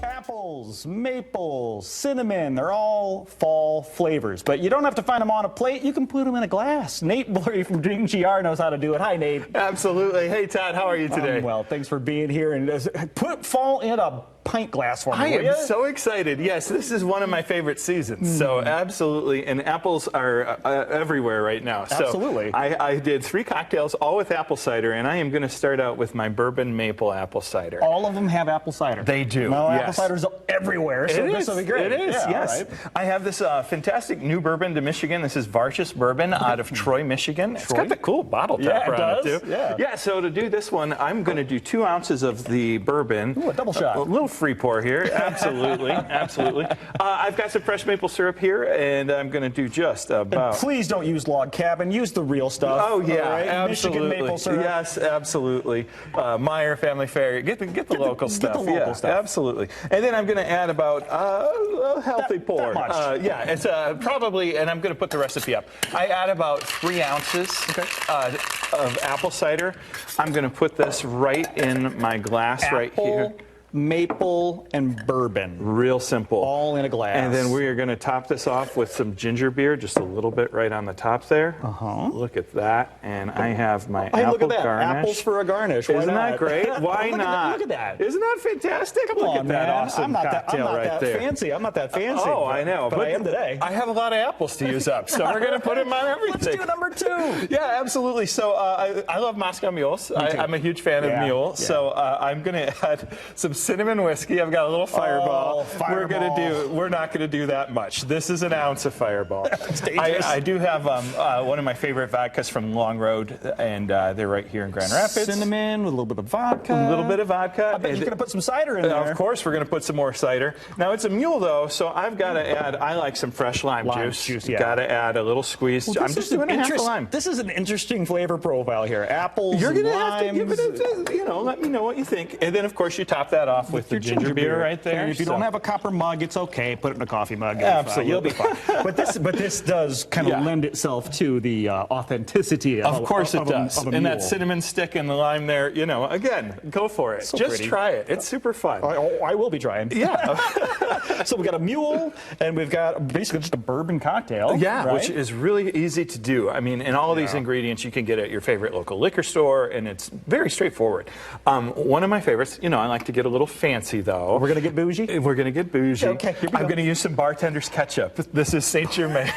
Apples, maple, cinnamon, they're all fall flavors. But you don't have to find them on a plate. You can put them in a glass. Nate Blury from Drink GR knows how to do it. Hi, Nate. Absolutely. Hey, Todd, how are you today? Well, thanks for being here. And put fall in a pint glass for me, I am so excited. Yes, this is one of my favorite seasons. So absolutely. And apples are everywhere right now. So absolutely. I did 3 cocktails, all with apple cider, and I am going to start out with my bourbon maple apple cider. All of them have apple cider. They do. Well, yes. apple cider's everywhere, so this will be great. It is, yeah, yes. Right. I have this fantastic new bourbon to Michigan. This is Varshus Bourbon out of Troy, Michigan. It's got the cool bottle topper on it, too. Yeah, so to do this one, I'm going to do 2 ounces of the bourbon. Ooh, a double shot. A little free pour here. Absolutely, absolutely. I've got some fresh maple syrup here, and I'm going to do just about... And please don't use log cabin. Use the real stuff. Oh, yeah, right? absolutely. Michigan maple syrup. Yes, absolutely. Meyer Family Fare. Get the local stuff. Get the local stuff. Absolutely. And then I'm going to add about a healthy pour. That much. Yeah, it's probably, and I'm going to put the recipe up. I add about 3 ounces of apple cider. I'm going to put this right in my glass right here. Maple and bourbon. Real simple. All in a glass. And then we are going to top this off with some ginger beer, just a little bit right on the top there. Look at that. And I have my apple garnish. Apples for a garnish. Isn't that great? Why not? Look at that. Isn't that fantastic? Look at that awesome cocktail right there. I'm not that fancy. Oh, I know. But I am today. I have a lot of apples to use up, so we're going to put them on everything. Let's do number 2. Yeah, absolutely. So I love Moscow mules. I'm a huge fan of mule. So I'm going to add some cinnamon whiskey. I've got a little Fireball. We're not going to do that much. This is an ounce of Fireball. I do have one of my favorite vodkas from Long Road, and they're right here in Grand Rapids. Cinnamon with a little bit of vodka. A little bit of vodka. I bet you're going to put some cider in there. Of course, we're going to put some more cider. Now it's a mule though, so I've got to add. I like some fresh lime juice. Got to add a little squeeze. Well, I'm just doing a half a lime. This is an interesting flavor profile here. Apples, you're going to have to give it let me know what you think. And then of course you top that off with the ginger beer right there. And if you don't have a copper mug, it's okay. Put it in a coffee mug. Absolutely. You'll be fine. But this does kind of lend itself to the authenticity of course it does. And that cinnamon stick and the lime there, again, go for it. Just try it. It's super fun. I will be trying. Yeah. So we've got a mule, and we've got basically just a bourbon cocktail. Yeah, which is really easy to do. I mean, and all of these ingredients you can get at your favorite local liquor store, and it's very straightforward. One of my favorites, I like to get a little fancy, though. We're going to get bougie? We're going to get bougie. Okay, I'm going to use some bartender's ketchup. This is Saint Germain.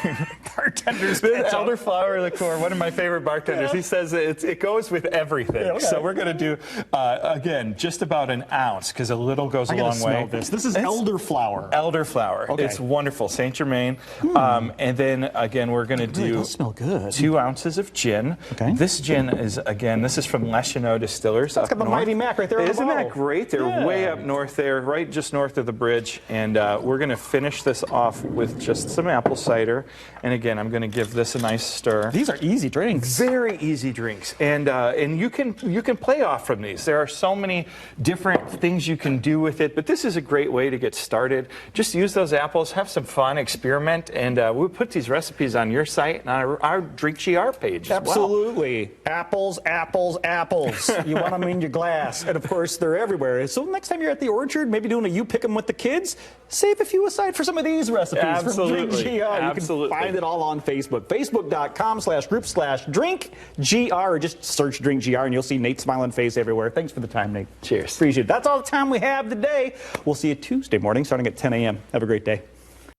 Bartender's ketchup. Elderflower liqueur, one of my favorite bartenders. He says it goes with everything. So we're going to do, again, just about an ounce, because a little goes a long way. This is elderflower. Elderflower. Okay. It's wonderful. Saint Germain. And then, again, we're going to do it does smell good. 2 ounces of gin. Okay. This gin is, again, this is from Lescheneau Distillers. It's got the Mighty Mac right there. Isn't that great? They're way up north there, right just north of the bridge. And we're going to finish this off with just some apple cider. And again, I'm going to give this a nice stir. These are easy drinks. Very easy drinks. And you can play off from these. There are so many different things you can do with it, but this is a great way to get started. Just use those apples, have some fun, experiment, and we'll put these recipes on your site and on our Drink GR page. Absolutely. Apples, apples, apples. You want them in your glass. And of course, they're everywhere. So next time you're at the orchard, maybe doing a you pick them with the kids, save a few aside for some of these recipes from Drink GR. You can find it all on Facebook. Facebook.com/group/drinkgr, or just search Drink GR and you'll see Nate's smiling face everywhere. Thanks for the time, Nate. Cheers. Appreciate it. That's all the time we have today. We'll see you Tuesday morning starting at 10 a.m. Have a great day.